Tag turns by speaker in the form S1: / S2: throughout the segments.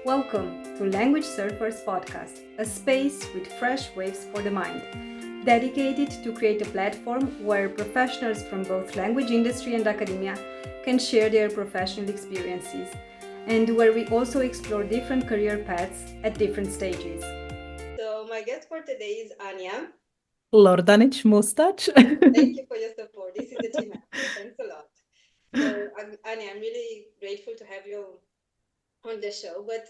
S1: Welcome to Language Surfers Podcast, a space with fresh waves for the mind, dedicated to create a platform where professionals from both language industry and academia can share their professional experiences, and where we also explore different career paths at different stages. So my guest for today is Anja
S2: Lordanić Mustać.
S1: Thank you for your support. This is the team effort. Thanks a lot. So, Anja, I'm really grateful to have you on the show. But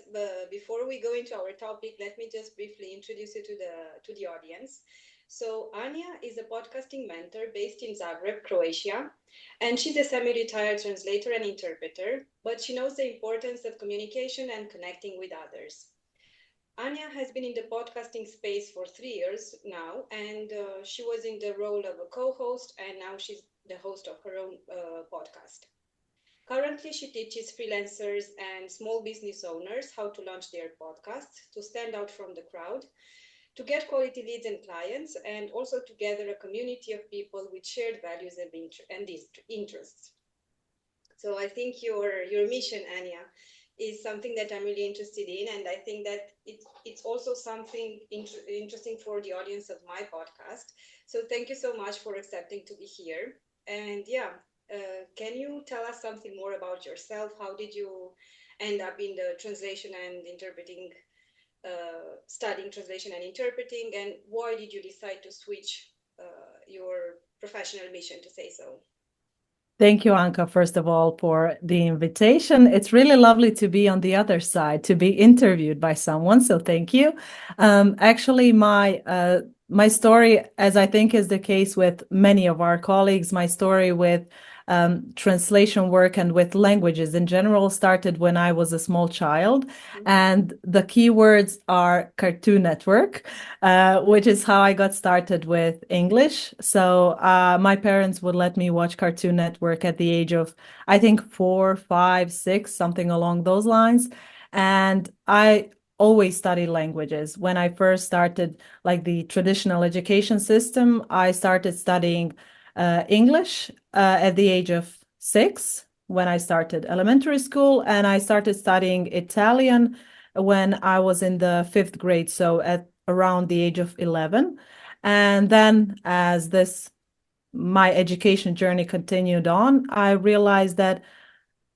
S1: before we go into our topic, let me just briefly introduce you to the audience. So, Anja is a podcasting mentor based in Zagreb, Croatia, and she's a semi-retired translator and interpreter. But she knows the importance of communication and connecting with others. Anja has been in the podcasting space for 3 years now, and she was in the role of a co-host, and now she's the host of her own podcast. Currently, she teaches freelancers and small business owners how to launch their podcasts, to stand out from the crowd, to get quality leads and clients, and also to gather a community of people with shared values and interests. So I think your mission, Anja, is something that I'm really interested in, and I think that it's also something interesting for the audience of my podcast. So thank you so much for accepting to be here. And yeah, can you tell us something more about yourself? How did you end up in the translation and interpreting, studying translation and interpreting, and why did you decide to switch your professional mission, to say so?
S2: Thank you, Anka, first of all, for the invitation. It's really lovely to be on the other side, to be interviewed by someone. So thank you. Actually, my story, as I think is the case with many of our colleagues, my story with translation work and with languages in general started when I was a small child. And the keywords are Cartoon Network, which is how I got started with English. So my parents would let me watch Cartoon Network at the age of, I think, 4, 5, 6, something along those lines. And I always studied languages. When I first started like the traditional education system, I started studying English at the age of 6 when I started elementary school, and I started studying Italian when I was in the 5th grade, so at around the age of 11. And then as my education journey continued on, I realized that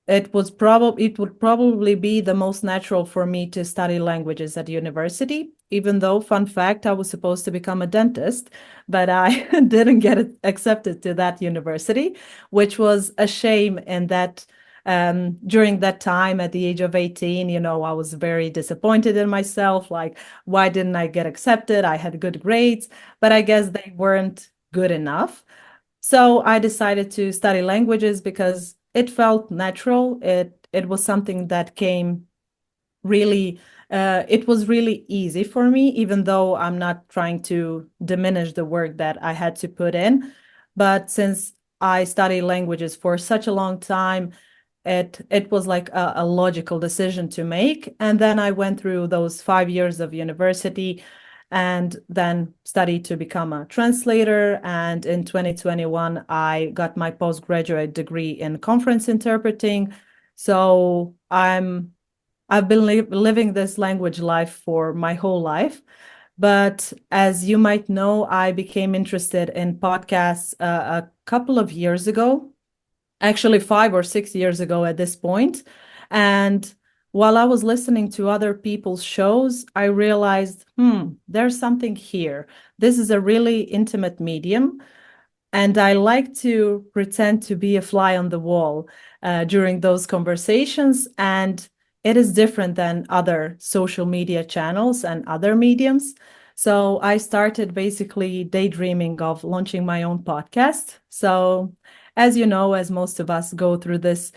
S2: it would probably be the most natural for me to study languages at university, even though, fun fact, I was supposed to become a dentist, but I didn't get accepted to that university, which was a shame. In that during that time at the age of 18, I was very disappointed in myself. Like, why didn't I get accepted? I had good grades, but I guess they weren't good enough. So I decided to study languages because it felt natural. It was something that came really, it was really easy for me, even though I'm not trying to diminish the work that I had to put in. But since I studied languages for such a long time, it was like a logical decision to make. And then I went through those 5 years of university and then studied to become a translator. And in 2021, I got my postgraduate degree in conference interpreting. So I've been living this language life for my whole life. But as you might know, I became interested in podcasts a couple of years ago, actually 5 or 6 years ago at this point. And while I was listening to other people's shows, I realized, there's something here. This is a really intimate medium. And I like to pretend to be a fly on the wall during those conversations. And it is different than other social media channels and other mediums. So I started basically daydreaming of launching my own podcast. So, as you know, as most of us go through this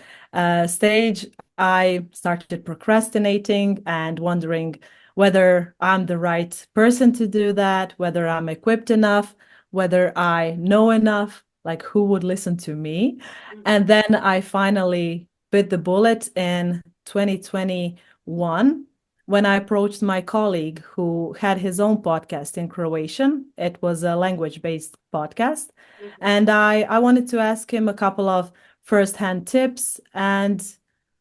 S2: stage, I started procrastinating and wondering whether I'm the right person to do that, whether I'm equipped enough, whether I know enough, like who would listen to me. And then I finally bit the bullet in 2021 when I approached my colleague who had his own podcast in Croatian. It was a language-based podcast. And I wanted to ask him a couple of first-hand tips. And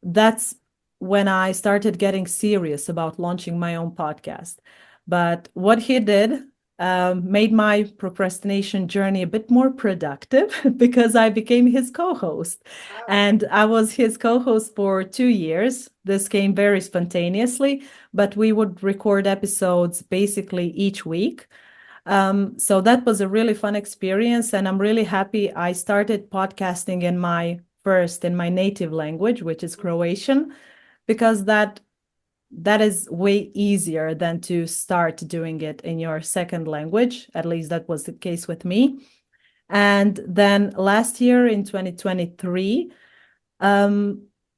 S2: that's when I started getting serious about launching my own podcast. But what he did made my procrastination journey a bit more productive because I became his co-host.
S1: Wow.
S2: And I was his co-host for 2 years. This came very spontaneously, but we would record episodes basically each week. So that was a really fun experience, and I'm really happy I started podcasting in my native language, which is Croatian, because that is way easier than to start doing it in your second language. At least that was the case with me. And then last year in 2023,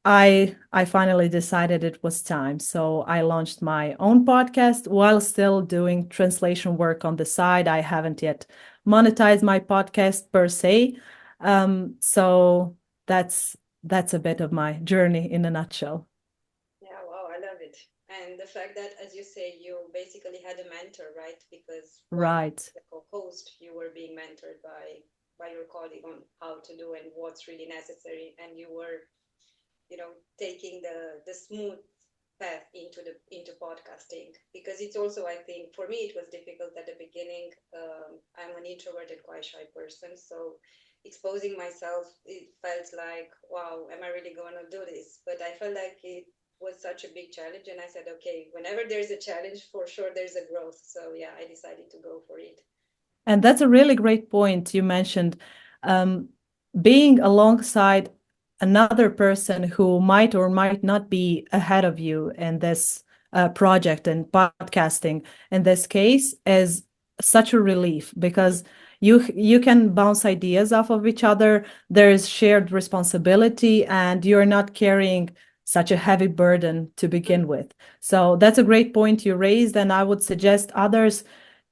S2: I finally decided it was time. So I launched my own podcast while still doing translation work on the side. I haven't yet monetized my podcast per se. So that's a bit of my journey in a nutshell.
S1: Yeah, wow, I love it. And the fact that, as you say, you basically had a mentor, right? Because while
S2: Right.
S1: the co-host, you were being mentored by your colleague on how to do and what's really necessary, and you were, taking the smooth path into podcasting. Because it's also, I think, for me, it was difficult at the beginning. I'm an introverted, quite shy person, so exposing myself, it felt like, wow, am I really going to do this? But I felt like it was such a big challenge, and I said, okay, whenever there's a challenge, for sure there's a growth. So yeah, I decided to go for it.
S2: And that's a really great point you mentioned. Um, Being alongside another person who might or might not be ahead of you in this project and podcasting, in this case, is such a relief because you can bounce ideas off of each other. There's shared responsibility, and you're not carrying such a heavy burden to begin with. So that's a great point you raised, and I would suggest others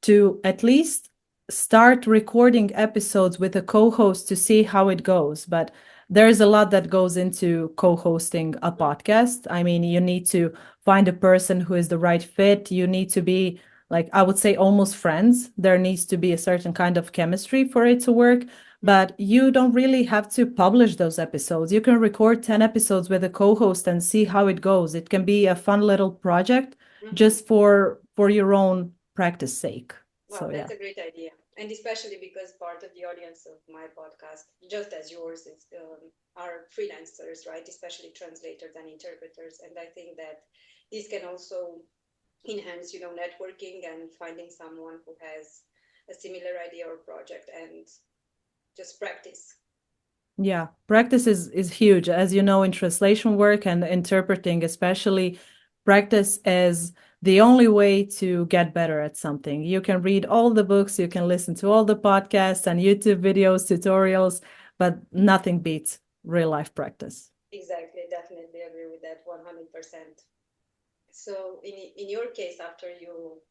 S2: to at least start recording episodes with a co-host to see how it goes. But there's a lot that goes into co-hosting a podcast. I mean, you need to find a person who is the right fit. You need to be, like, I would say, almost friends. There needs to be a certain kind of chemistry for it to work. But you don't really have to publish those episodes. You can record 10 episodes with a co-host and see how it goes. It can be a fun little project
S1: Mm-hmm.
S2: just for your own practice sake.
S1: Wow,
S2: So yeah.
S1: that's a great idea. And especially because part of the audience of my podcast, just as yours, are freelancers, right? Especially translators and interpreters. And I think that this can also enhance, networking and finding someone who has a similar idea or project and just practice.
S2: Yeah, practice is huge. As you know, in translation work and interpreting, especially, practice is the only way to get better at something. You can read all the books, you can listen to all the podcasts and YouTube videos, tutorials, but nothing beats real life practice.
S1: Exactly, definitely agree with that 100%. So in your case, after you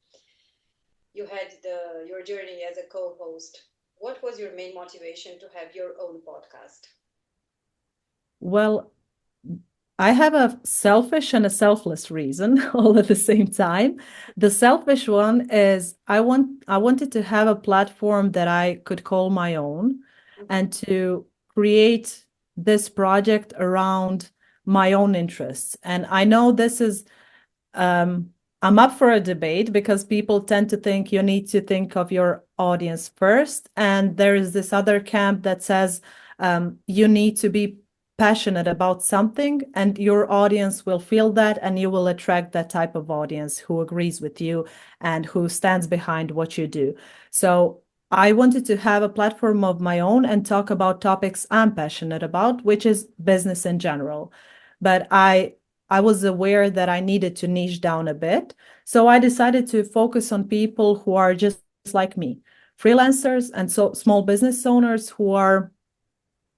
S1: had your journey as a co-host, what was your main motivation to have your own podcast?
S2: Well, I have a selfish and a selfless reason all at the same time. The selfish one is I wanted to have a platform that I could call my own
S1: Mm-hmm.
S2: and to create this project around my own interests. And I know this is um, I'm up for a debate because people tend to think you need to think of your audience first. And there is this other camp that says you need to be passionate about something, and your audience will feel that, and you will attract that type of audience who agrees with you and who stands behind what you do. So I wanted to have a platform of my own and talk about topics I'm passionate about, which is business in general. But I was aware that I needed to niche down a bit. So I decided to focus on people who are just like me, freelancers and so small business owners who are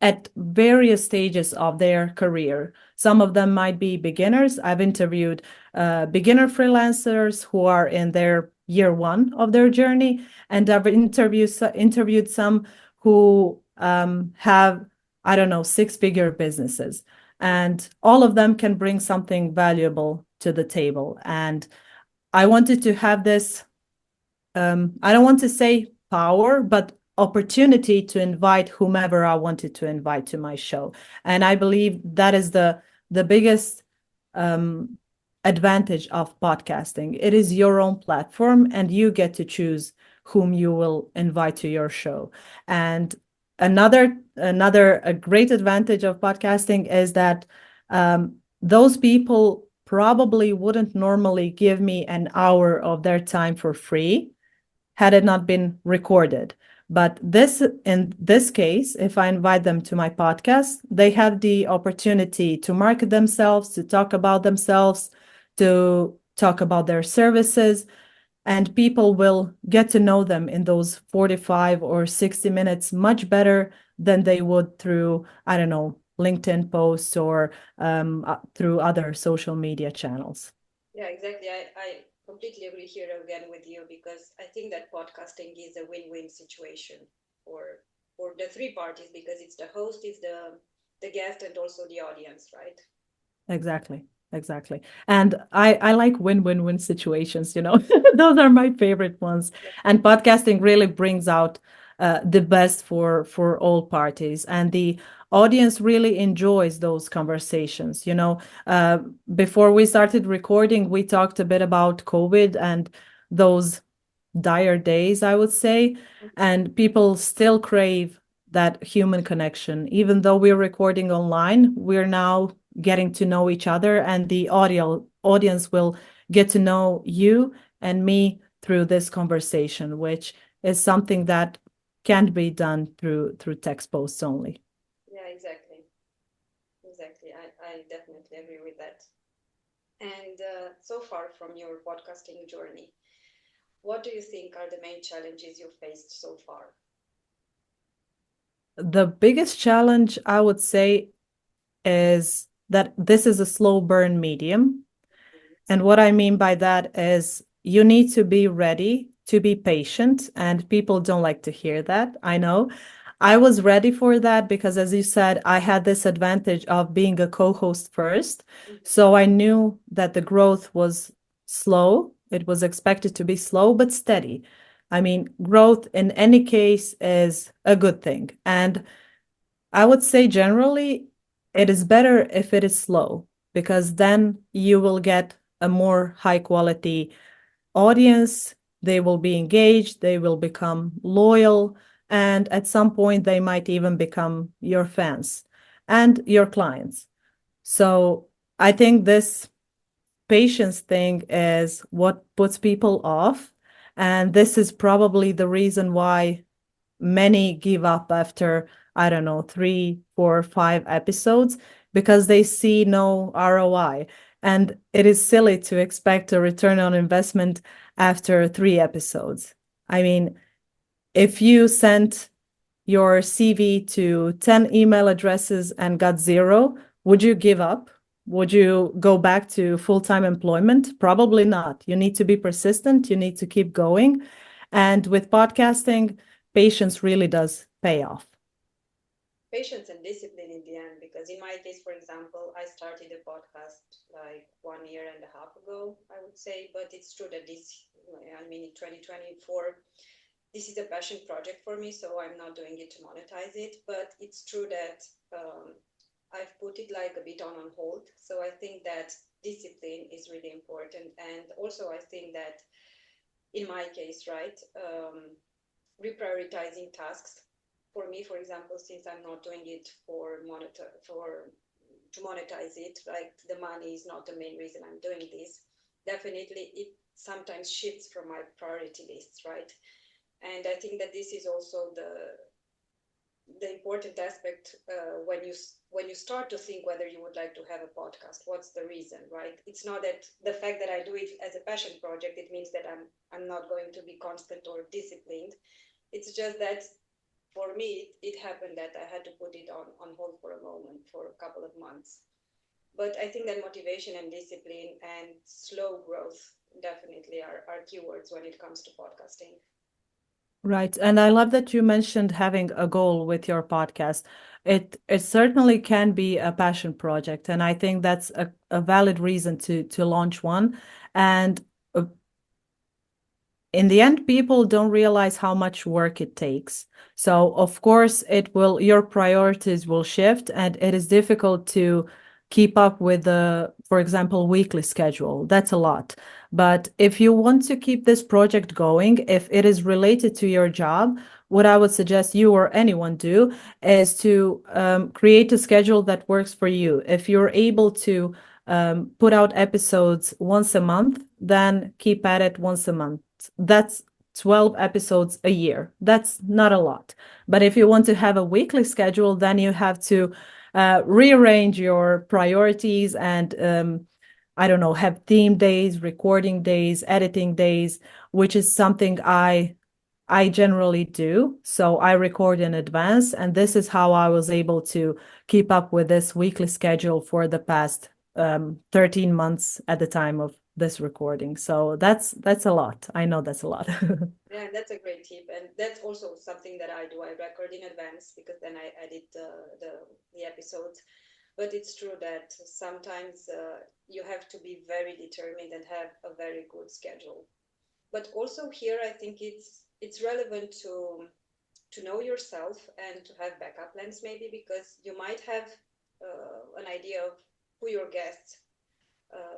S2: at various stages of their career. Some of them might be beginners. I've interviewed beginner freelancers who are in their year one of their journey, and I've interviewed some who have, I don't know, six-figure businesses, and all of them can bring something valuable to the table. And I wanted to have this I don't want to say power, but opportunity to invite whomever I wanted to invite to my show. And I believe that is the biggest advantage of podcasting. It is your own platform, and you get to choose whom you will invite to your show. And another a great advantage of podcasting is that those people probably wouldn't normally give me an hour of their time for free had it not been recorded. But in this case, if I invite them to my podcast, they have the opportunity to market themselves, to talk about themselves, to talk about their services, and people will get to know them in those 45 or 60 minutes much better than they would through, I don't know, LinkedIn posts or through other social media channels.
S1: Yeah, exactly. I completely agree here again with you, because I think that podcasting is a win-win situation for the three parties, because it's the host, it's the guest, and also the audience, right?
S2: Exactly. And I like win-win-win situations, Those are my favorite ones. And podcasting really brings out the best for all parties. And the audience really enjoys those conversations. Before we started recording, we talked a bit about COVID and those dire days, I would say. And people still crave that human connection. Even though we're recording online, we're now getting to know each other, and the audience will get to know you and me through this conversation, which is something that can't be done through text posts only.
S1: Yeah, exactly. I definitely agree with that. And so far from your podcasting journey, what do you think are the main challenges you faced so far?
S2: The biggest challenge, I would say, is that this is a slow burn medium. And what I mean by that is you need to be ready to be patient, and people don't like to hear that. I know. I was ready for that because, as you said, I had this advantage of being a co-host first. So I knew that the growth was slow. It was expected to be slow, but steady. I mean, growth in any case is a good thing. And I would say generally, it is better if it is slow, because then you will get a more high quality audience. They will be engaged, they will become loyal, and at some point, they might even become your fans and your clients. So I think this patience thing is what puts people off. And this is probably the reason why many give up after, I don't know, 3, 4, 5 episodes, because they see no ROI. And it is silly to expect a return on investment after 3 episodes. I mean, if you sent your CV to 10 email addresses and got 0, would you give up? Would you go back to full-time employment? Probably not. You need to be persistent. You need to keep going. And with podcasting, patience really does pay off.
S1: Patience and discipline in the end, because in my case, for example, I started a podcast like 1.5 years ago, I would say, but it's true that in 2024, this is a passion project for me, so I'm not doing it to monetize it, but it's true that I've put it like a bit on hold. So I think that discipline is really important. And also I think that in my case, right, reprioritizing tasks. For me, for example, since I'm not doing it to monetize it, like the money is not the main reason I'm doing this. Definitely, it sometimes shifts from my priority lists, right? And I think that this is also the important aspect when you start to think whether you would like to have a podcast. What's the reason, right? It's not that the fact that I do it as a passion project, it means that I'm not going to be constant or disciplined. It's just that for me it happened that I had to put it on hold for a moment, for a couple of months. But I think that motivation and discipline and slow growth definitely are keywords when it comes to podcasting.
S2: Right. And I love that you mentioned having a goal with your podcast. It certainly can be a passion project. And I think that's a valid reason to launch one. And in the end, people don't realize how much work it takes. So of course your priorities will shift, and it is difficult to keep up with the, for example, weekly schedule. That's a lot. But if you want to keep this project going, if it is related to your job, what I would suggest you or anyone do is to create a schedule that works for you. If you're able to put out episodes once a month, then keep at it once a month. That's 12 episodes a year. That's not a lot. But if you want to have a weekly schedule, then you have to rearrange your priorities and I don't know, have theme days, recording days, editing days, which is something I generally do. So I record in advance, and this is how I was able to keep up with this weekly schedule for the past 13 months at the time of this recording. So that's a lot. I know that's a lot.
S1: Yeah, that's a great tip, and that's also something that I do. I record in advance because then I edit the episodes. But it's true that sometimes you have to be very determined and have a very good schedule. But also here, I think it's relevant to know yourself and to have backup plans maybe, because you might have an idea of who your guests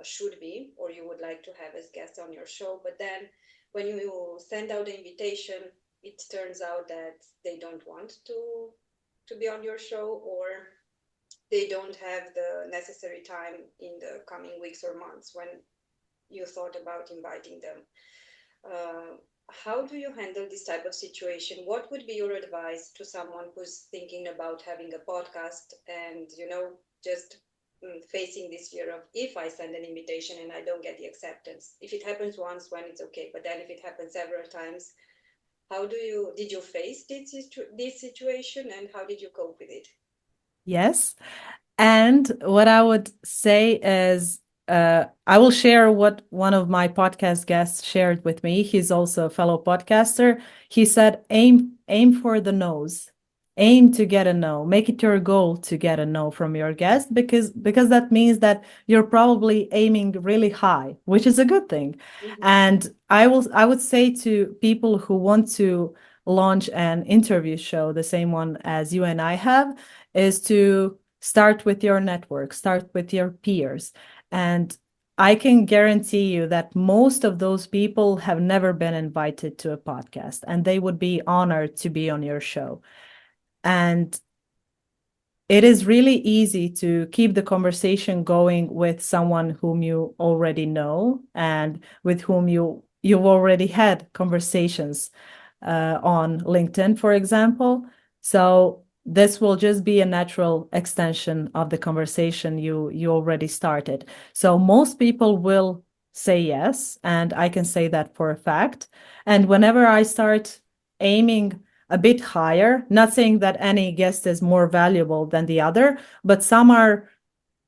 S1: should be or you would like to have as guests on your show. But then when you send out the invitation, it turns out that they don't want to be on your show, or they don't have the necessary time in the coming weeks or months when you thought about inviting them. How do you handle this type of situation? What would be your advice to someone who's thinking about having a podcast and, just facing this fear of, if I send an invitation and I don't get the acceptance? If it happens once, when it's okay, but then if it happens several times, did you face this situation, and how did you cope with it?
S2: Yes. And what I would say is, I will share what one of my podcast guests shared with me. He's also a fellow podcaster. He said, aim for the no's. Aim to get a no. Make it your goal to get a no from your guest, because that means that you're probably aiming really high, which is a good thing.
S1: Mm-hmm.
S2: And I would say to people who want to launch an interview show, the same one as you and I have, is to start with your network, start with your peers. And I can guarantee you that most of those people have never been invited to a podcast, and they would be honored to be on your show. And it is really easy to keep the conversation going with someone whom you already know and with whom you've already had conversations on LinkedIn, for example. So this will just be a natural extension of the conversation you already started. So most people will say yes, and I can say that for a fact. And whenever I start aiming a bit higher, not saying that any guest is more valuable than the other, but some are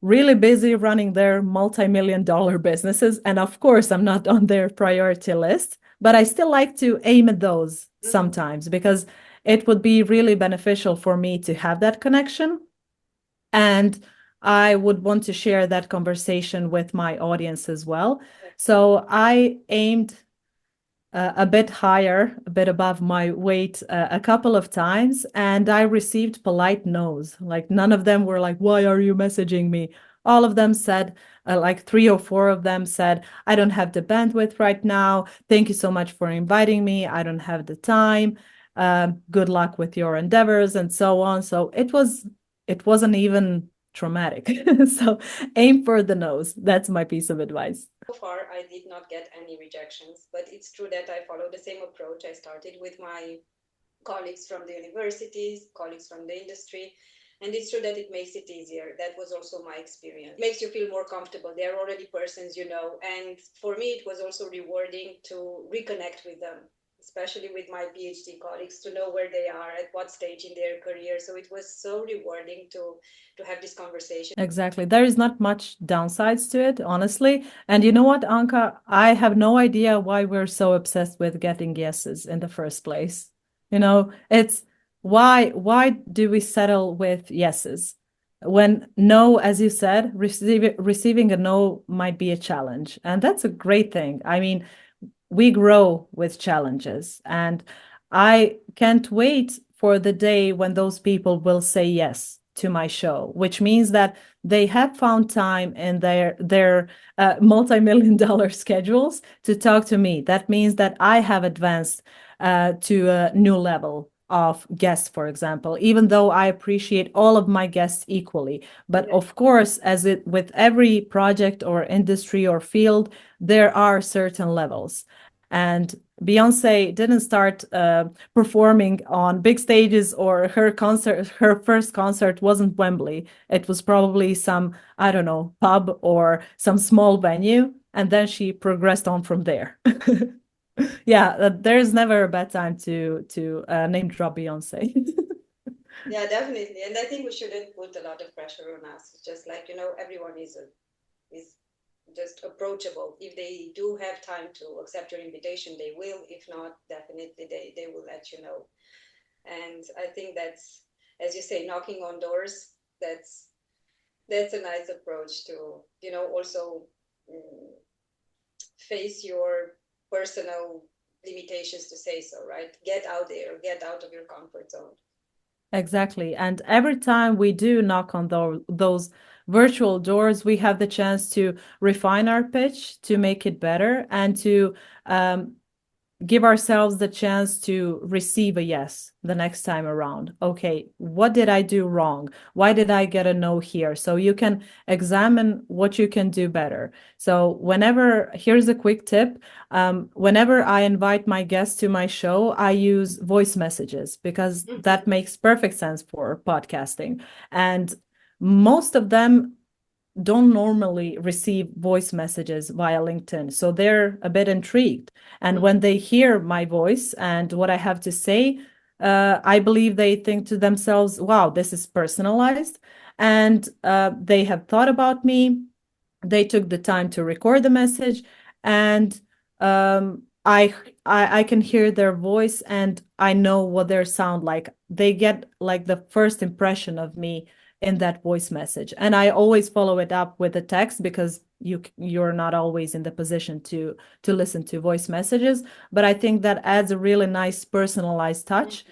S2: really busy running their multi-million-dollar businesses. And of course, I'm not on their priority list, but I still like to aim at those sometimes because it would be really beneficial for me to have that connection. And I would want to share that conversation with my audience as well. So I aimed a bit higher, a bit above my weight a couple of times, and I received polite no's. Like none of them were like, "Why are you messaging me?" All of them said, like 3 or 4 of them said, "I don't have the bandwidth right now. Thank you so much for inviting me. I don't have the time. Good luck with your endeavors," and so on. So it wasn't even traumatic. So aim for the nose. That's my piece of advice.
S1: So far, I did not get any rejections, but it's true that I follow the same approach. I started with my colleagues from the universities, colleagues from the industry, and it's true that it makes it easier. That was also my experience. It makes you feel more comfortable. They're already persons you know, and for me, it was also rewarding to reconnect with them, especially with my PhD colleagues, to know where they are, at what stage in their career. So it was so rewarding to have this conversation.
S2: Exactly. There is not much downsides to it, honestly. And you know what, Anka? I have no idea why we're so obsessed with getting yeses in the first place. It's why do we settle with yeses? When no, as you said, receiving a no might be a challenge. And that's a great thing. I mean, we grow with challenges. And I can't wait for the day when those people will say yes to my show, which means that they have found time in their multi-million-dollar schedules to talk to me. That means that I have advanced to a new level of guests, for example, even though I appreciate all of my guests equally. But of course, as it with every project or industry or field, there are certain levels. And Beyonce didn't start performing on big stages, or her first concert wasn't Wembley. It was probably some, I don't know, pub or some small venue. And then she progressed on from there. Yeah, there's never a bad time to name drop Beyonce.
S1: Yeah, definitely. And I think we shouldn't put a lot of pressure on us. It's just like, everyone is just approachable. If they do have time to accept your invitation, they will. If not, definitely they will let you know. And I think that's, as you say, knocking on doors, that's a nice approach to, also face your personal limitations, to say so, right? Get out there, get out of your comfort zone.
S2: Exactly. And every time we do knock on those virtual doors, we have the chance to refine our pitch, to make it better, and to give ourselves the chance to receive a yes the next time around. Okay, what did I do wrong? Why did I get a no here? So you can examine what you can do better. So here's a quick tip. Whenever I invite my guests to my show, I use voice messages because that makes perfect sense for podcasting. And most of them don't normally receive voice messages via LinkedIn. So they're a bit intrigued. And when they hear my voice and what I have to say, I believe they think to themselves, wow, this is personalized. And they have thought about me. They took the time to record the message. And I can hear their voice and I know what they sound like. They get like the first impression of me in that voice message. And I always follow it up with a text because you're not always in the position to listen to voice messages. But I think that adds a really nice personalized touch.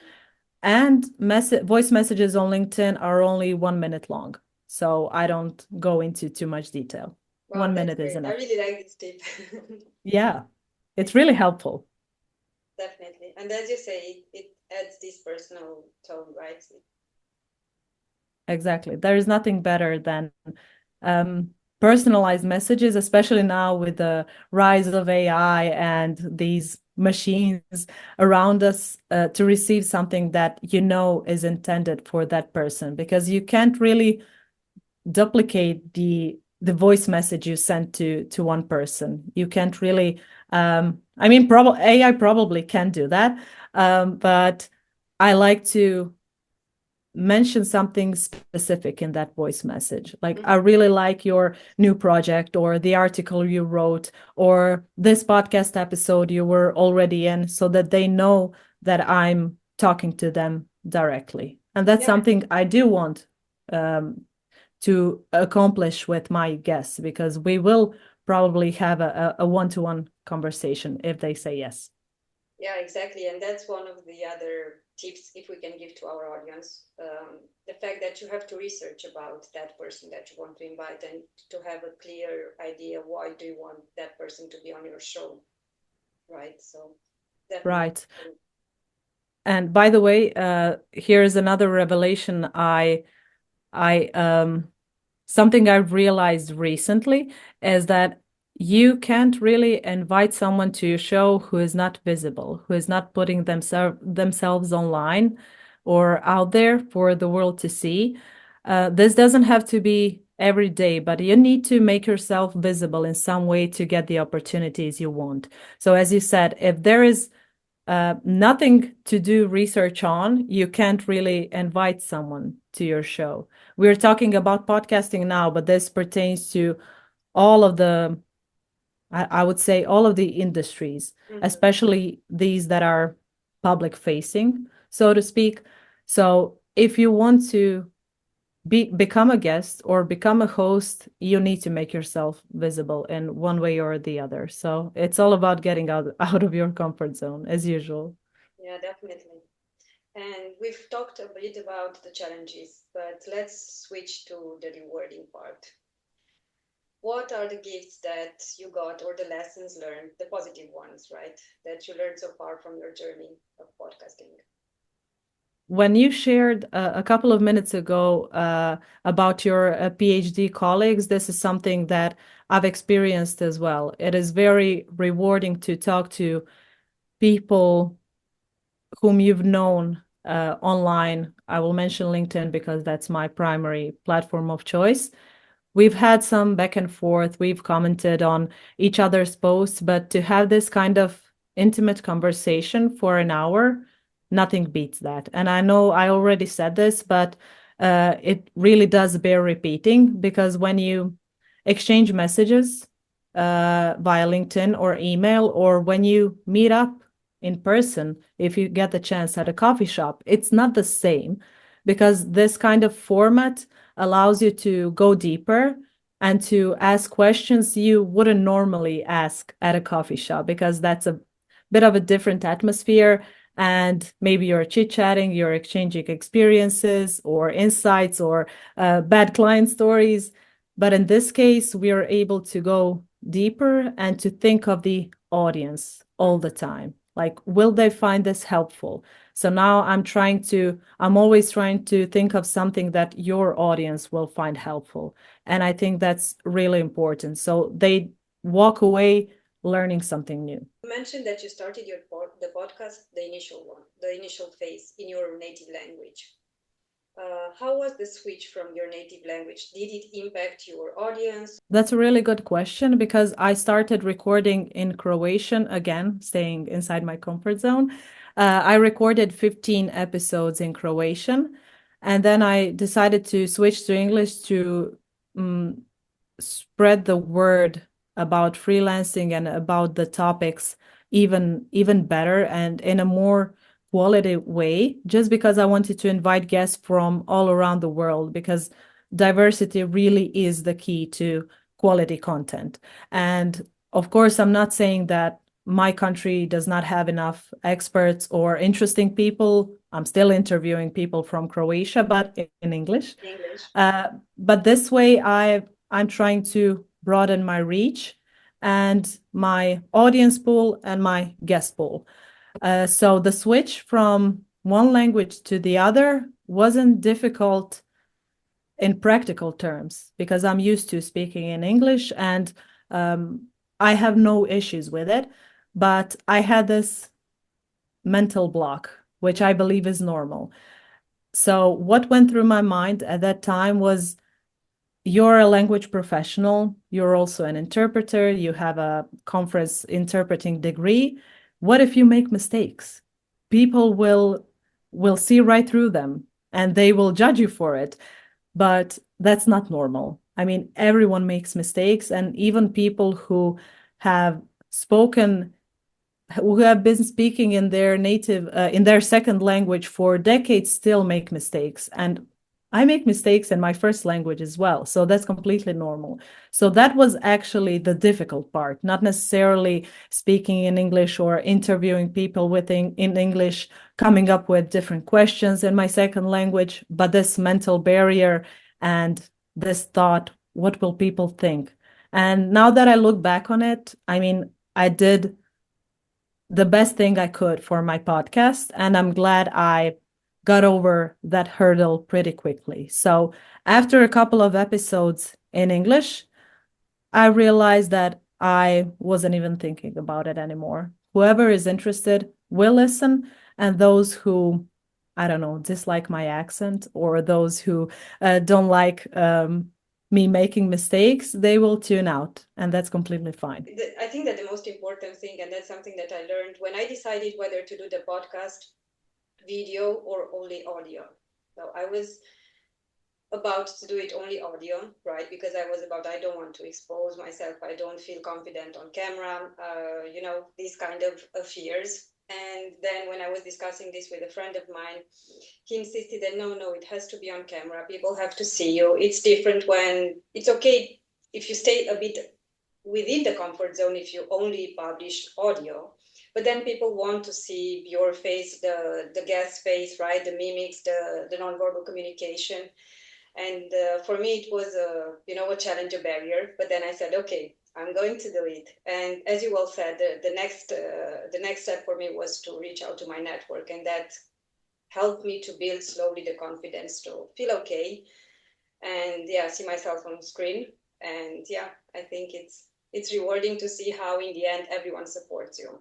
S2: And voice messages on LinkedIn are only 1 minute long. So I don't go into too much detail.
S1: Wow,
S2: 1 minute is
S1: great. I
S2: enough.
S1: really like this tip.
S2: Yeah, it's really helpful.
S1: Definitely. And as you say, it adds this personal tone, right?
S2: Exactly. There is nothing better than personalized messages, especially now with the rise of AI and these machines around us, to receive something that is intended for that person, because you can't really duplicate the voice message you sent to one person. You can't really I mean, AI probably can do that, but I like to mention something specific in that voice message. Like, I really like your new project, or the article you wrote, or this podcast episode you were already in, so that they know that I'm talking to them directly. And that's something I do want to accomplish with my guests, because we will probably have a one-to-one conversation if they say yes.
S1: Yeah, exactly. And that's one of the other tips, if we can give to our audience, the fact that you have to research about that person that you want to invite, and to have a clear idea why do you want that person to be on your show, right? So definitely.
S2: Right. And by the way, here's another revelation. Something I've realized recently is that you can't really invite someone to your show who is not visible, who is not putting themselves online or out there for the world to see. This doesn't have to be every day, but you need to make yourself visible in some way to get the opportunities you want. So as you said, if there is nothing to do research on, you can't really invite someone to your show. We're talking about podcasting now, but this pertains to all of I would say all of the industries, especially these that are public facing, so to speak. So if you want to become a guest or become a host, you need to make yourself visible in one way or the other. So it's all about getting out of your comfort zone, as usual.
S1: Yeah, definitely. And we've talked a bit about the challenges, but let's switch to the rewarding part. What are the gifts that you got or the lessons learned, the positive ones, right, that you learned so far from your journey of podcasting?
S2: When you shared a couple of minutes ago about your PhD colleagues, this is something that I've experienced as well. It is very rewarding to talk to people whom you've known online. I will mention LinkedIn because that's my primary platform of choice. We've had some back and forth. We've commented on each other's posts, but to have this kind of intimate conversation for an hour, nothing beats that. And I know I already said this, but it really does bear repeating, because when you exchange messages via LinkedIn or email, or when you meet up in person, if you get the chance at a coffee shop, it's not the same, because this kind of format allows you to go deeper and to ask questions you wouldn't normally ask at a coffee shop, because that's a bit of a different atmosphere. And maybe you're chit-chatting, you're exchanging experiences or insights or bad client stories. But in this case, we are able to go deeper and to think of the audience all the time. Like, will they find this helpful? So now I'm always trying to think of something that your audience will find helpful. And I think that's really important. So they walk away learning something new.
S1: You mentioned that you started the podcast, the initial phase in your native language. How was the switch from your native language? Did it impact your audience?
S2: That's a really good question, because I started recording in Croatian, again, staying inside my comfort zone. I recorded 15 episodes in Croatian, and then I decided to switch to English to spread the word about freelancing and about the topics even better and in a more quality way, just because I wanted to invite guests from all around the world, because diversity really is the key to quality content. And of course, I'm not saying that my country does not have enough experts or interesting people. I'm still interviewing people from Croatia, but in English. But this way, I'm trying to broaden my reach and my audience pool and my guest pool. So the switch from one language to the other wasn't difficult in practical terms, because I'm used to speaking in English, and I have no issues with it. But I had this mental block, which I believe is normal. So what went through my mind at that time was, you're a language professional, you're also an interpreter, you have a conference interpreting degree. What if you make mistakes? People will see right through them and they will judge you for it. But that's not normal. I mean, everyone makes mistakes, and even people who have been speaking in their second language for decades still make mistakes. And I make mistakes in my first language as well. So that's completely normal. So that was actually the difficult part, not necessarily speaking in English or interviewing people in English, coming up with different questions in my second language, but this mental barrier and this thought, what will people think? And now that I look back on it, I mean, I did the best thing I could for my podcast, and I'm glad I got over that hurdle pretty quickly. So after a couple of episodes in English, I realized that I wasn't even thinking about it anymore. Whoever is interested will listen, and those who, I don't know, dislike my accent, or those who don't like me making mistakes, they will tune out, and that's completely fine.
S1: I think that the most important thing, and that's something that I learned when I decided whether to do the podcast video or only audio. So I was about to do it only audio, right? Because I don't want to expose myself. I don't feel confident on camera, these kind of fears. And then when I was discussing this with a friend of mine, he insisted that no, it has to be on camera. People have to see you. It's different when it's okay if you stay a bit within the comfort zone if you only publish audio. but then people want to see your face, the guest face, right? The mimics, the nonverbal communication. And for me, it was a challenge, a barrier. But then I said, okay, I'm going to do it. And as you all said, the next step for me was to reach out to my network, and that helped me to build slowly the confidence to feel okay and see myself on screen. And I think it's rewarding to see how in the end everyone supports you.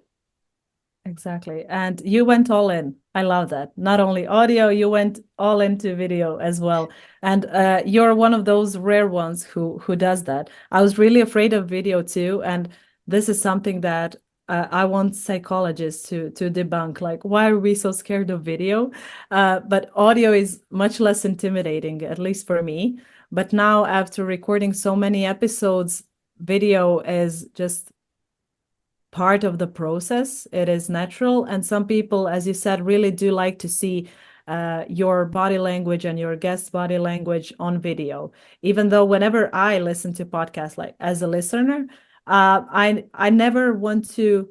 S2: Exactly. And you went all in. I love that. Not only audio, you went all into video as well. And you're one of those rare ones who does that. I was really afraid of video too. And this is something that I want psychologists to debunk. Like, why are we so scared of video? But audio is much less intimidating, at least for me. But now, after recording so many episodes, video is just part of the process. It is natural. And some people, as you said, really do like to see your body language and your guest body language on video. Even though whenever I listen to podcasts, like as a listener, I never want to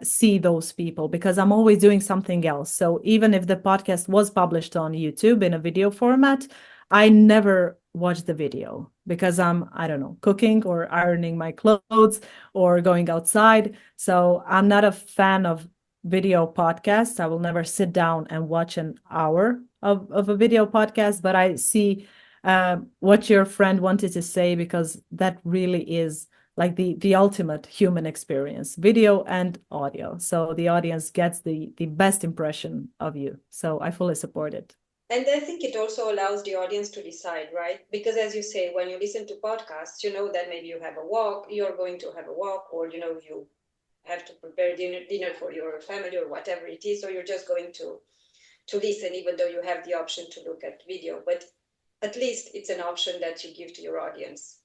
S2: see those people because I'm always doing something else. So even if the podcast was published on YouTube in a video format, I never watch the video because I don't know, cooking or ironing my clothes or going outside. So I'm not a fan of video podcasts. I will never sit down and watch an hour of a video podcast, but I see what your friend wanted to say, because that really is like the ultimate human experience, video and audio. So the audience gets the best impression of you. So I fully support it.
S1: And I think it also allows the audience to decide, right? Because as you say, when you listen to podcasts, you know that maybe you have a walk, you're going to have a walk, or you have to prepare dinner for your family or whatever it is, or you're just going to listen, even though you have the option to look at video. But at least it's an option that you give to your audience,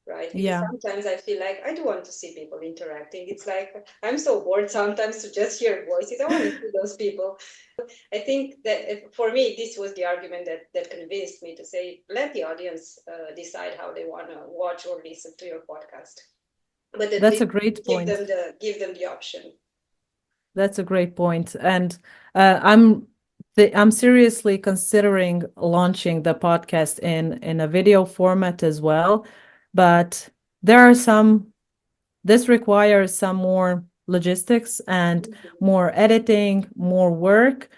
S1: right? Because sometimes I feel like I do want to see people interacting. It's like I'm so bored sometimes to just hear voices. I want to see those people. I think that for me, this was the argument that convinced me to say, let the audience decide how they want to watch or listen to your podcast. But
S2: that's a great point.
S1: Give them the option.
S2: That's a great point. And I'm seriously considering launching the podcast in a video format as well. But this requires some more logistics and more editing, more work.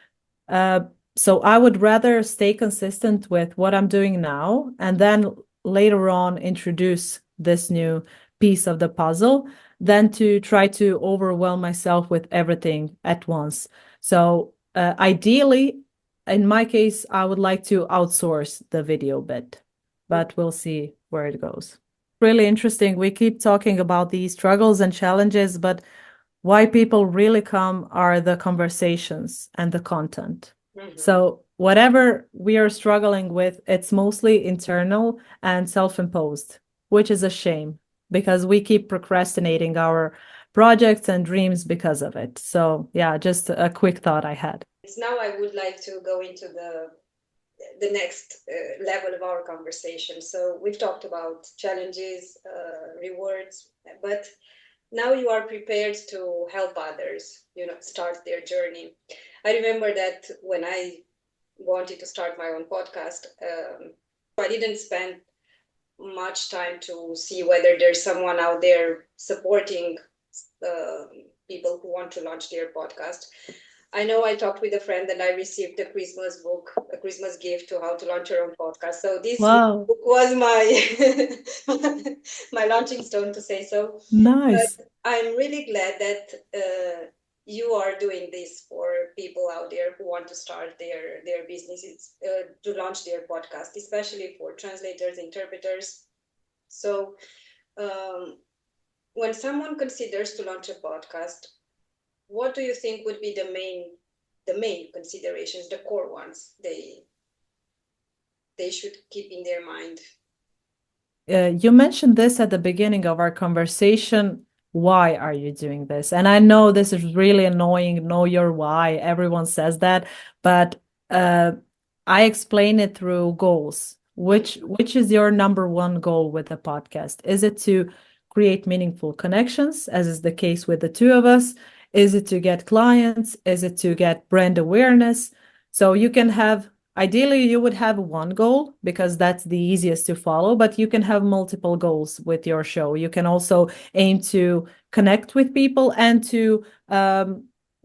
S2: So I would rather stay consistent with what I'm doing now and then later on introduce this new piece of the puzzle than to try to overwhelm myself with everything at once. So ideally, in my case, I would like to outsource the video bit, but we'll see where it goes. Really interesting. We keep talking about these struggles and challenges, but why people really come are the conversations and the content. Mm-hmm. So whatever we are struggling with, it's mostly internal and self-imposed, which is a shame because we keep procrastinating our projects and dreams because of it. So yeah, just a quick thought I had.
S1: Now I would like to go into the next level of our conversation. So we've talked about challenges, rewards, but now you are prepared to help others, start their journey. I remember that when I wanted to start my own podcast, I didn't spend much time to see whether there's someone out there supporting people who want to launch their podcast. I know I talked with a friend and I received a Christmas book, a Christmas gift to how to launch your own podcast. So this book was my my launching stone, to say so.
S2: Nice.
S1: But I'm really glad that you are doing this for people out there who want to start their businesses, to launch their podcast, especially for translators, interpreters. So when someone considers to launch a podcast, what do you think would be the main considerations, the core ones they should keep in their mind?
S2: You mentioned this at the beginning of our conversation. Why are you doing this? And I know this is really annoying. Know your why. Everyone says that, but I explain it through goals. Which is your number one goal with the podcast? Is it to create meaningful connections, as is the case with the two of us? Is it to get clients? Is it to get brand awareness? So you can have, ideally, you would have one goal because that's the easiest to follow, but you can have multiple goals with your show. You can also aim to connect with people and to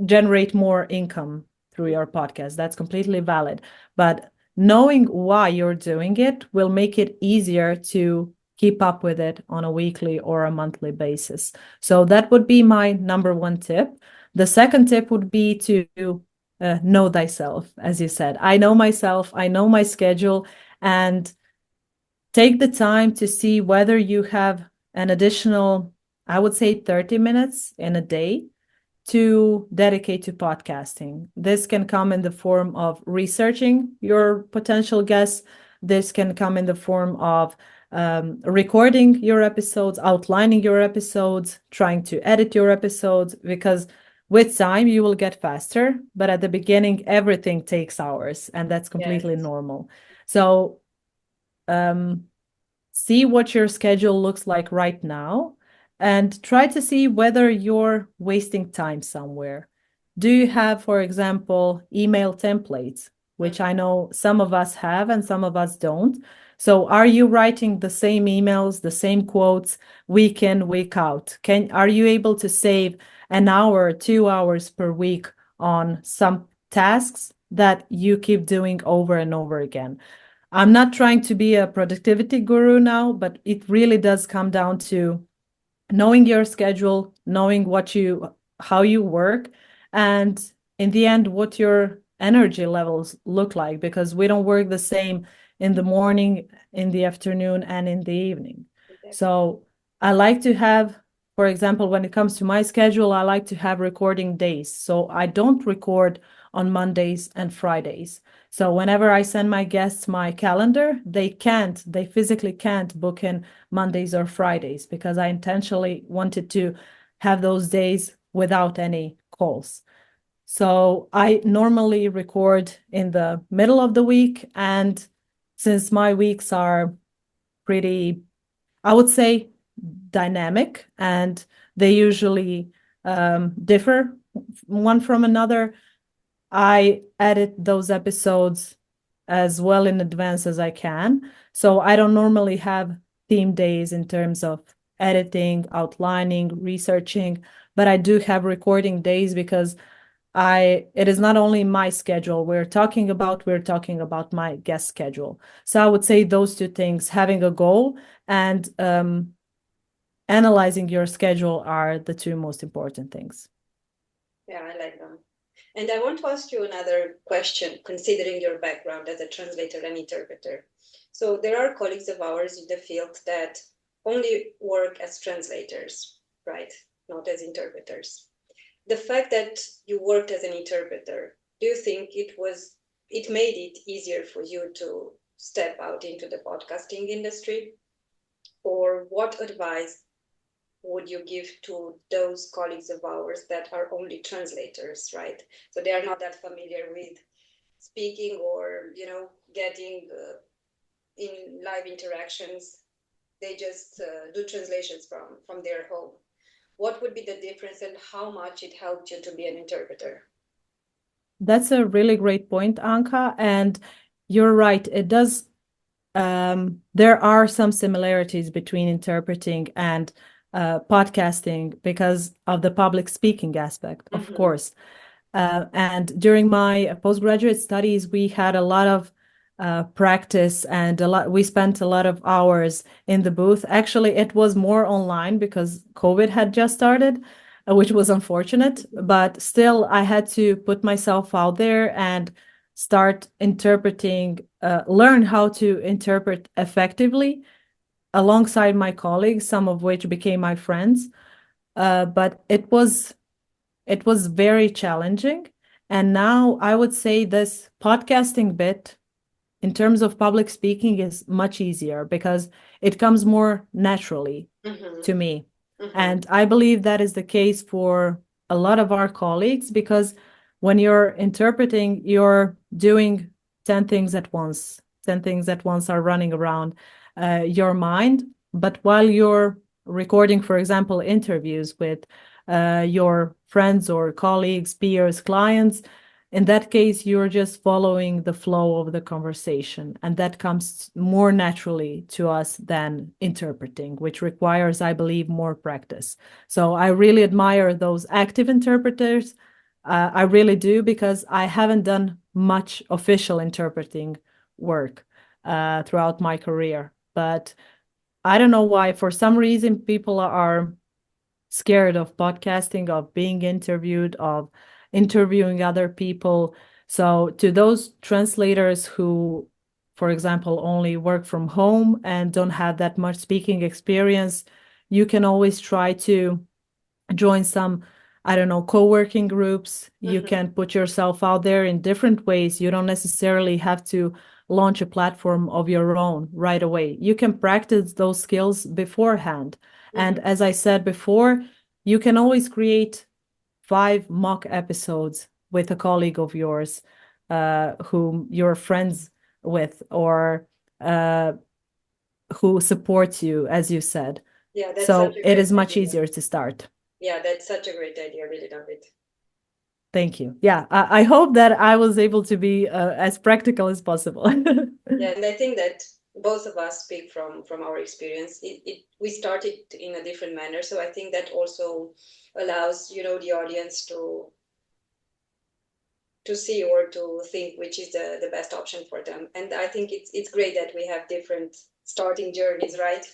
S2: generate more income through your podcast. That's completely valid. But knowing why you're doing it will make it easier to keep up with it on a weekly or a monthly basis. So that would be my number one tip. The second tip would be to know thyself, as you said. I know myself, I know my schedule, and take the time to see whether you have an additional, I would say 30 minutes in a day to dedicate to podcasting. This can come in the form of researching your potential guests. This can come in the form of recording your episodes, outlining your episodes, trying to edit your episodes, because with time you will get faster, but at the beginning everything takes hours, and that's completely normal. So see what your schedule looks like right now and try to see whether you're wasting time somewhere. Do you have, for example, email templates, which I know some of us have and some of us don't? So are you writing the same emails, the same quotes week in, week out? Are you able to save an hour, 2 hours per week on some tasks that you keep doing over and over again? I'm not trying to be a productivity guru now, but it really does come down to knowing your schedule, knowing how you work, and in the end, what your energy levels look like, because we don't work the same in the morning, in the afternoon, and in the evening. So I like to have, for example, when it comes to my schedule, I like to have recording days. So I don't record on Mondays and Fridays. So whenever I send my guests my calendar, they physically can't book in Mondays or Fridays, because I intentionally wanted to have those days without any calls. So I normally record in the middle of the week. And since my weeks are pretty, I would say, dynamic, and they usually differ one from another, I edit those episodes as well in advance as I can. So I don't normally have theme days in terms of editing, outlining, researching, but I do have recording days because it is not only my schedule we're talking about my guest schedule. So I would say those two things, having a goal and analyzing your schedule, are the two most important things.
S1: Yeah, I like them. And I want to ask you another question, considering your background as a translator and interpreter. So there are colleagues of ours in the field that only work as translators, right? Not as interpreters. The fact that you worked as an interpreter, do you think it made it easier for you to step out into the podcasting industry? Or what advice would you give to those colleagues of ours that are only translators, right? So they are not that familiar with speaking or, getting in live interactions. They just do translations from their home. What would be the difference, and how much it helped you to be an interpreter?
S2: That's a really great point, Anka. And you're right. It does. There are some similarities between interpreting and podcasting because of the public speaking aspect, of course. And during my postgraduate studies, we had a lot of practice, and we spent a lot of hours in the booth. Actually, it was more online because COVID had just started, which was unfortunate, but still I had to put myself out there and start interpreting, learn how to interpret effectively alongside my colleagues, some of which became my friends. But it was very challenging. And now I would say this podcasting bit, in terms of public speaking, is much easier because it comes more naturally to me. And I believe that is the case for a lot of our colleagues, because when you're interpreting, you're doing 10 things at once. 10 things at once are running around your mind. But while you're recording, for example, interviews with your friends or colleagues, peers, clients. In that case, you're just following the flow of the conversation, and that comes more naturally to us than interpreting, which requires, I believe, more practice. So I really admire those active interpreters. I really do, because I haven't done much official interpreting work throughout my career. But I don't know why, for some reason, people are scared of podcasting, of being interviewed, of interviewing other people. So to those translators who, for example, only work from home and don't have that much speaking experience, you can always try to join some, I don't know, co-working groups. You can put yourself out there in different ways. You don't necessarily have to launch a platform of your own right away. You can practice those skills beforehand. And as I said before, you can always create 5 mock episodes with a colleague of yours whom you're friends with, or who supports you, as you said.
S1: Yeah, that's
S2: so
S1: such a
S2: it
S1: great
S2: is much
S1: idea.
S2: easier to start.
S1: Yeah, that's such a great idea. I really love it.
S2: Thank you. Yeah, I hope that I was able to be as practical as possible.
S1: Yeah, and I think that both of us speak from our experience. We started in a different manner, so I think that also allows the audience to see or to think which is the best option for them. And I think it's great that we have different starting journeys, right?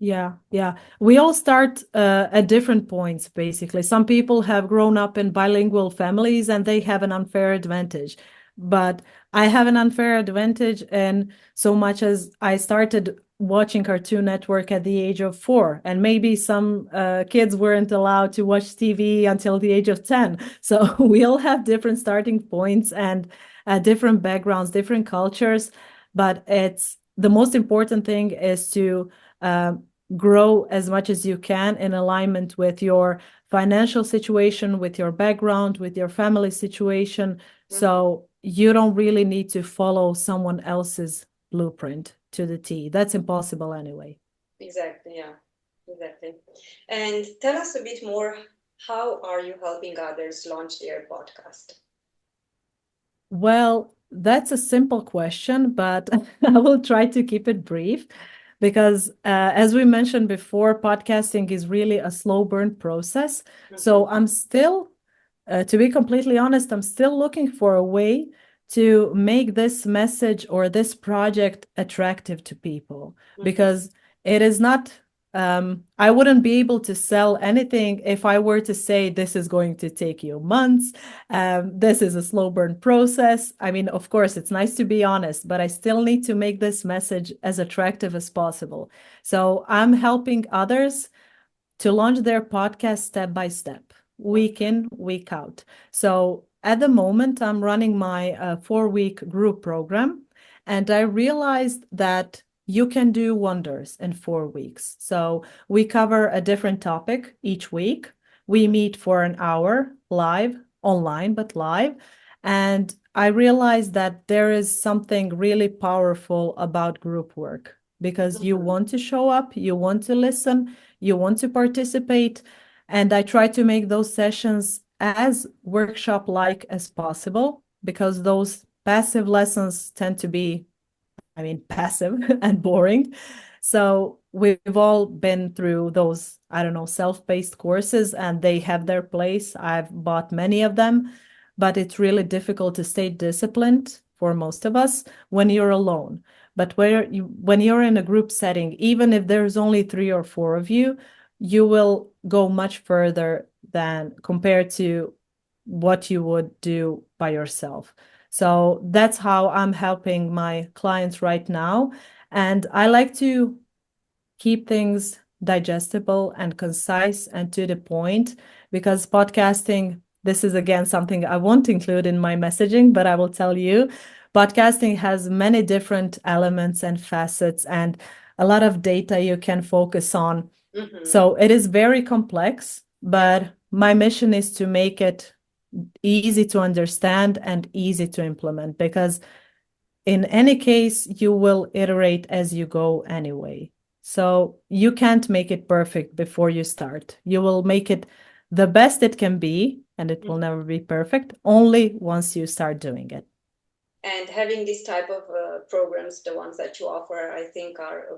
S2: Yeah. We all start at different points, basically. Some people have grown up in bilingual families and they have an unfair advantage. But I have an unfair advantage in so much as I started watching Cartoon Network at the age of 4, and maybe some kids weren't allowed to watch TV until the age of 10. So we all have different starting points and different backgrounds, different cultures. But the most important thing is to grow as much as you can in alignment with your financial situation, with your background, with your family situation. So you don't really need to follow someone else's blueprint to the T. That's impossible anyway.
S1: Exactly, yeah, exactly. And tell us a bit more, how are you helping others launch their podcast?
S2: Well, that's a simple question, but I will try to keep it brief, because as we mentioned before, podcasting is really a slow burn process. So I'm still, to be completely honest, I'm still looking for a way to make this message or this project attractive to people, because it is not, I wouldn't be able to sell anything if I were to say this is going to take you months. This is a slow burn process. I mean, of course, it's nice to be honest, but I still need to make this message as attractive as possible. So I'm helping others to launch their podcast step by step, week in, week out. So at the moment, I'm running my 4-week group program, and I realized that you can do wonders in 4 weeks. So we cover a different topic each week. We meet for an hour live, online, but live. And I realized that there is something really powerful about group work, because you want to show up, you want to listen, you want to participate. And I try to make those sessions as workshop-like as possible, because those passive lessons tend to be, I mean, passive and boring. So we've all been through those, I don't know, self-paced courses, and they have their place. I've bought many of them, but it's really difficult to stay disciplined for most of us when you're alone. But when you're in a group setting, even if there's only 3 or 4 of you, you will go much further than compared to what you would do by yourself. So that's how I'm helping my clients right now. And I like to keep things digestible and concise and to the point, because podcasting, this is again something I won't include in my messaging, but I will tell you, podcasting has many different elements and facets and a lot of data you can focus on. So it is very complex, but my mission is to make it easy to understand and easy to implement, because in any case, you will iterate as you go anyway. So you can't make it perfect before you start. You will make it the best it can be, and it will never be perfect, only once you start doing it.
S1: And having this type of programs, the ones that you offer, I think are a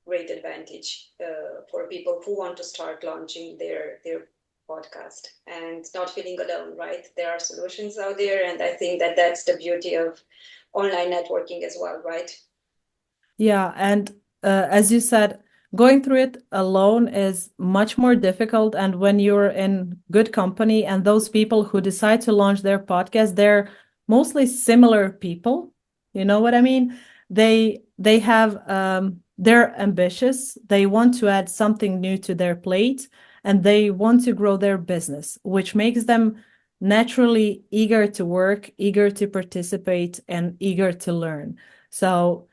S1: great advantage for people who want to start launching their podcast and not feeling alone, right? There are solutions out there, and I think that that's the beauty of online networking as well, right?
S2: Yeah, and as you said, going through it alone is much more difficult. And when you're in good company and those people who decide to launch their podcast, they're mostly similar people. You know what I mean? They have they're ambitious. They want to add something new to their plate and they want to grow their business, which makes them naturally eager to work, eager to participate, and eager to learn. So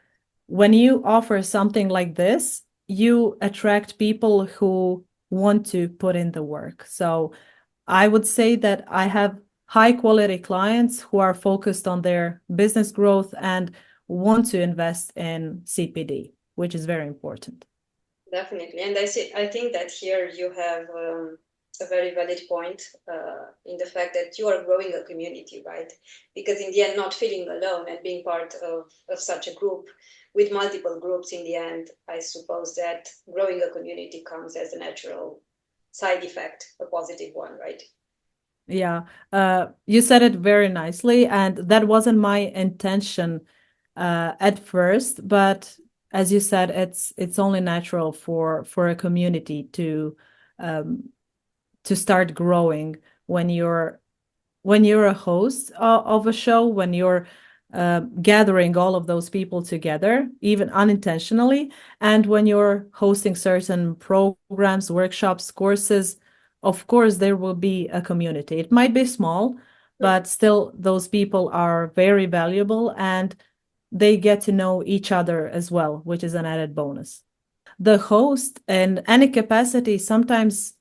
S2: when you offer something like this, you attract people who want to put in the work. So I would say that I have high quality clients who are focused on their business growth and want to invest in CPD, which is very important.
S1: Definitely. And I think that here you have a very valid point in the fact that you are growing a community, right? Because in the end, not feeling alone and being part of such a group with multiple groups in the end, I suppose that growing a community comes as a natural side effect, a positive one, right?
S2: Yeah, you said it very nicely, and that wasn't my intention at first, but as you said, it's only natural for a community to start growing when you're a host of a show, when you're gathering all of those people together, even unintentionally, and when you're hosting certain programs, workshops, courses, of course, there will be a community. It might be small, but still those people are very valuable and they get to know each other as well, which is an added bonus. The host in any capacity sometimes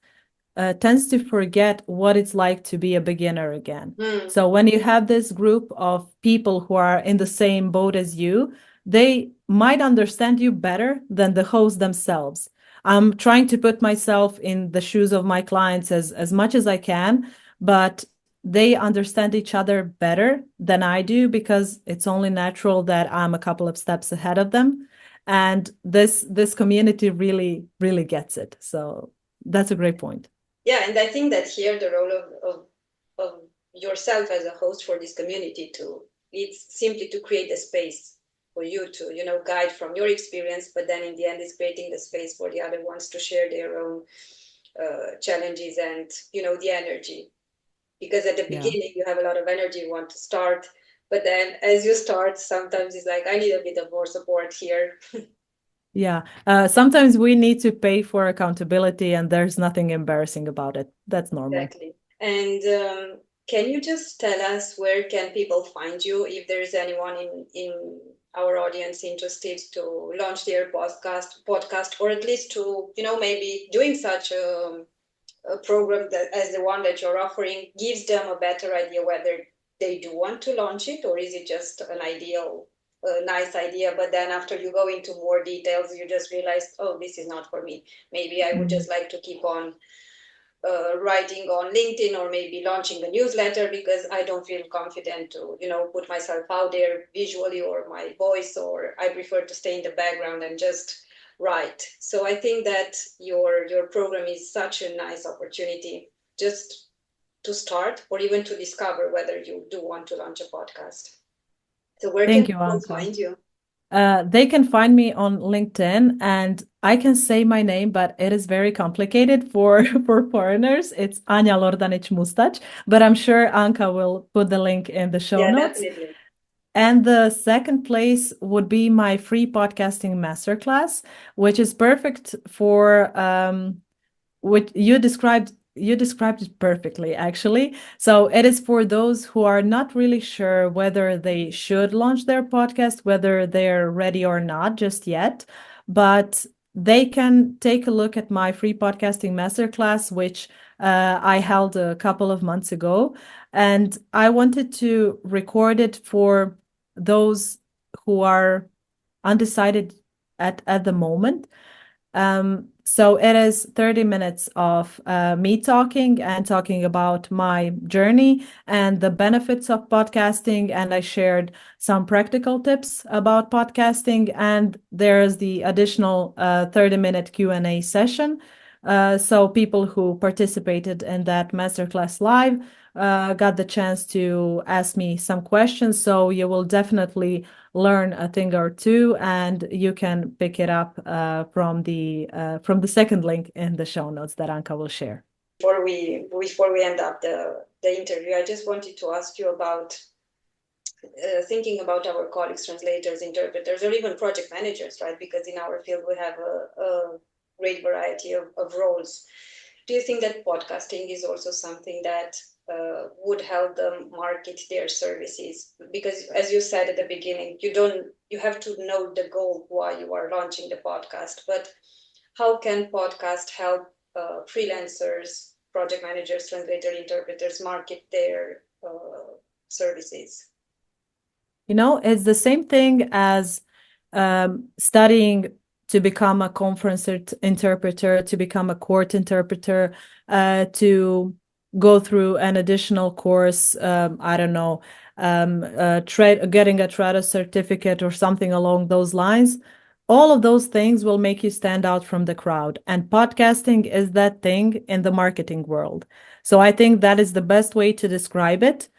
S2: tends to forget what it's like to be a beginner again. So when you have this group of people who are in the same boat as you, they might understand you better than the host themselves. I'm trying to put myself in the shoes of my clients as much as I can, but they understand each other better than I do because it's only natural that I'm a couple of steps ahead of them. And this community really gets it. So that's a great point.
S1: Yeah, and I think that here the role of yourself as a host for this community too, it's simply to create a space for you to, guide from your experience, but then in the end it's creating the space for the other ones to share their own challenges and, the energy. Because at the beginning you have a lot of energy, you want to start, but then as you start, sometimes it's like, I need a bit of more support here.
S2: Yeah. Sometimes we need to pay for accountability and there's nothing embarrassing about it. That's normal.
S1: Exactly. And can you just tell us where can people find you if there is anyone in our audience interested to launch their podcast, or at least to, maybe doing such a program that as the one that you're offering gives them a better idea whether they do want to launch it, or is it just an ideal nice idea, but then after you go into more details you just realize, oh, this is not for me, maybe I would just like to keep on writing on LinkedIn or maybe launching a newsletter because I don't feel confident to, put myself out there visually or my voice, or I prefer to stay in the background and just write. So I think that your program is such a nice opportunity just to start or even to discover whether you do want to launch a podcast. So where
S2: Thank
S1: can
S2: you,
S1: people
S2: Anka.
S1: find you?
S2: They can find me on LinkedIn, and I can say my name, but it is very complicated for foreigners. It's Anja Lordanić Mustać, but I'm sure Anka will put the link in the show notes.
S1: Definitely.
S2: And the second place would be my free podcasting masterclass, which is perfect for what you described. You described it perfectly, actually. So it is for those who are not really sure whether they should launch their podcast, whether they're ready or not just yet, but they can take a look at my free podcasting masterclass, which I held a couple of months ago. And I wanted to record it for those who are undecided at the moment. So it is 30 minutes of me talking and talking about my journey and the benefits of podcasting. And I shared some practical tips about podcasting. And there's the additional 30-minute Q&A session. So people who participated in that masterclass live got the chance to ask me some questions. So you will definitely learn a thing or two, and you can pick it up from the second link in the show notes that Anka will share.
S1: Before we end up the interview, I just wanted to ask you about thinking about our colleagues, translators, interpreters, or even project managers, right? Because in our field we have a great variety of roles. Do you think that podcasting is also something that would help them market their services? Because as you said at the beginning, you have to know the goal why you are launching the podcast. But how can podcast help freelancers, project managers, translator, interpreters market their services?
S2: You know, it's the same thing as studying to become a conference interpreter, to become a court interpreter, to go through an additional course, I don't know, getting a TRADA certificate or something along those lines. All of those things will make you stand out from the crowd. And podcasting is that thing in the marketing world. So I think that is the best way to describe it.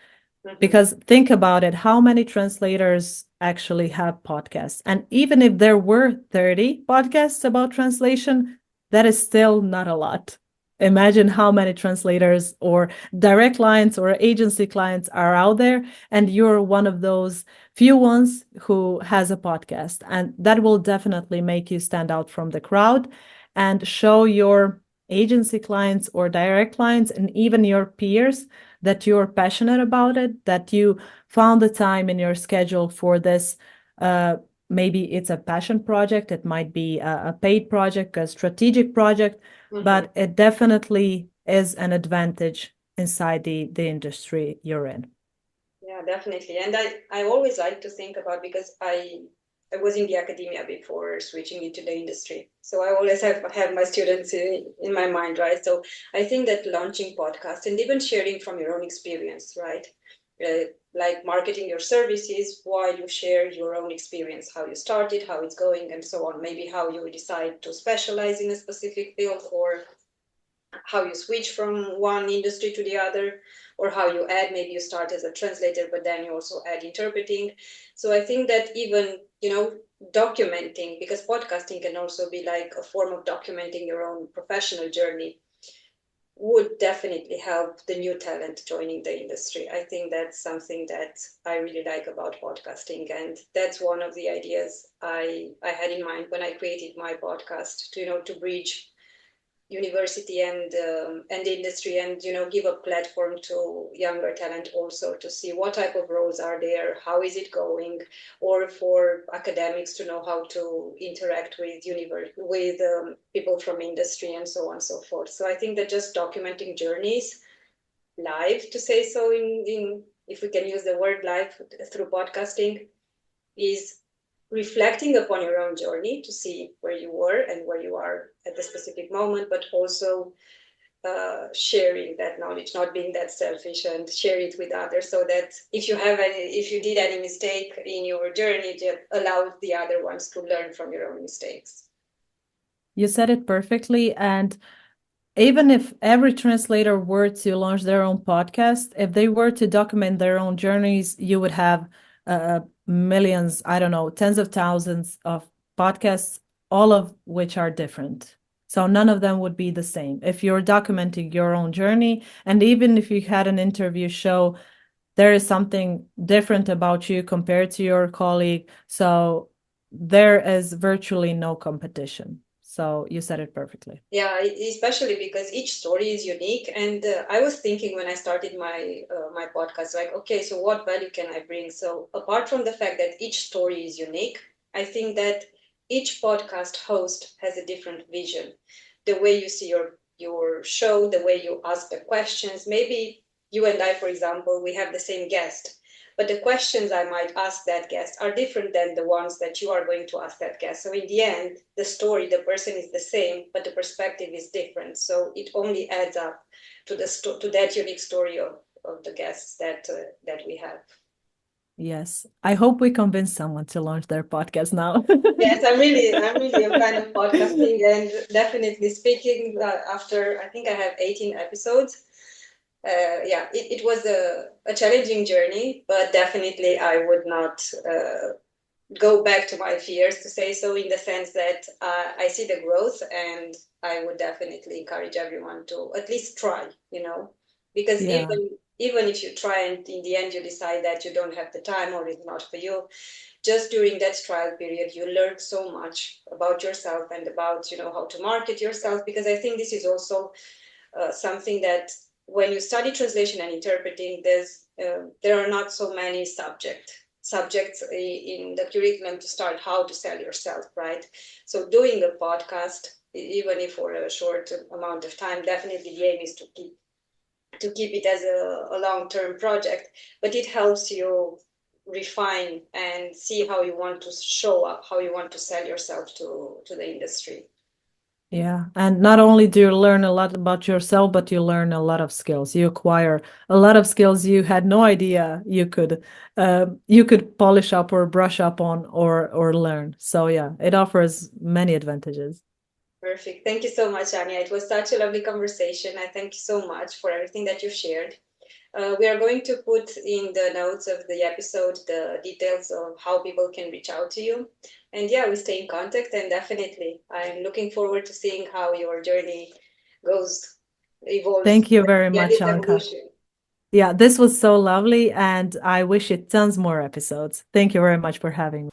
S2: Because think about it, how many translators actually have podcasts? And even if there were 30 podcasts about translation, that is still not a lot. Imagine how many translators or direct clients or agency clients are out there, and you're one of those few ones who has a podcast. And that will definitely make you stand out from the crowd and show your agency clients or direct clients and even your peers that you're passionate about it, that you found the time in your schedule for this. Maybe it's a passion project, it might be a paid project, a strategic project, but it definitely is an advantage inside the industry you're in.
S1: Yeah, definitely. And I always like to think about, because I was in the academia before switching into the industry. So I always have my students in my mind, right? So I think that launching podcasts and even sharing from your own experience, right? Like marketing your services while you share your own experience, how you started, how it's going, and so on. Maybe how you decide to specialize in a specific field, or how you switch from one industry to the other, or how you add, maybe you start as a translator, but then you also add interpreting. So I think that even, documenting, because podcasting can also be like a form of documenting your own professional journey, would definitely help the new talent joining the industry. I think that's something that I really like about podcasting. And that's one of the ideas I had in mind when I created my podcast, to bridge university and the industry, and give a platform to younger talent also to see what type of roles are there, how is it going, or for academics to know how to interact with people from industry, and so on and so forth. So I think that just documenting journeys live, to say so, in if we can use the word live through podcasting, is reflecting upon your own journey to see where you were and where you are at the specific moment, but also sharing that knowledge, not being that selfish, and share it with others, so that if you did any mistake in your journey, just allow the other ones to learn from your own mistakes.
S2: You said it perfectly. And even if every translator were to launch their own podcast, if they were to document their own journeys, you would have millions, I don't know, tens of thousands of podcasts, all of which are different. So none of them would be the same. If you're documenting your own journey, and even if you had an interview show, there is something different about you compared to your colleague. So there is virtually no competition. So you said it perfectly.
S1: Yeah, especially because each story is unique. And I was thinking when I started my podcast, like, okay, so what value can I bring? So apart from the fact that each story is unique, I think that each podcast host has a different vision. The way you see your show, the way you ask the questions. Maybe you and I, for example, we have the same guest, but the questions I might ask that guest are different than the ones that you are going to ask that guest. So in the end, the story, the person is the same, but the perspective is different. So it only adds up to to that unique story of the guests that we have.
S2: Yes. I hope we convince someone to launch their podcast now.
S1: Yes, I'm really a fan of podcasting, and definitely speaking after, I think I have 18 episodes. Yeah, it was a challenging journey, but definitely I would not go back to my fears, to say so, in the sense that I see the growth, and I would definitely encourage everyone to at least try, because
S2: Yeah.
S1: even if you try and in the end you decide that you don't have the time or it's not for you, just during that trial period you learn so much about yourself and about how to market yourself, because I think this is also something that when you study translation and interpreting, there are not so many subjects in the curriculum to start how to sell yourself, right? So doing a podcast, even if for a short amount of time, definitely the aim is to keep it as a long-term project, but it helps you refine and see how you want to show up, how you want to sell yourself to the industry.
S2: Yeah. And not only do you learn a lot about yourself, but you learn a lot of skills. You acquire a lot of skills you had no idea you could polish up or brush up on or learn. So yeah, it offers many advantages.
S1: Perfect. Thank you so much, Anja. It was such a lovely conversation. I thank you so much for everything that you shared. We are going to put in the notes of the episode the details of how people can reach out to you. And yeah, we stay in contact, and definitely I'm looking forward to seeing how your journey goes, evolves.
S2: Thank you very
S1: Yeah,
S2: much,
S1: this
S2: Anka.
S1: evolution.
S2: Yeah, this was so lovely, and I wish it tons more episodes. Thank you very much for having me.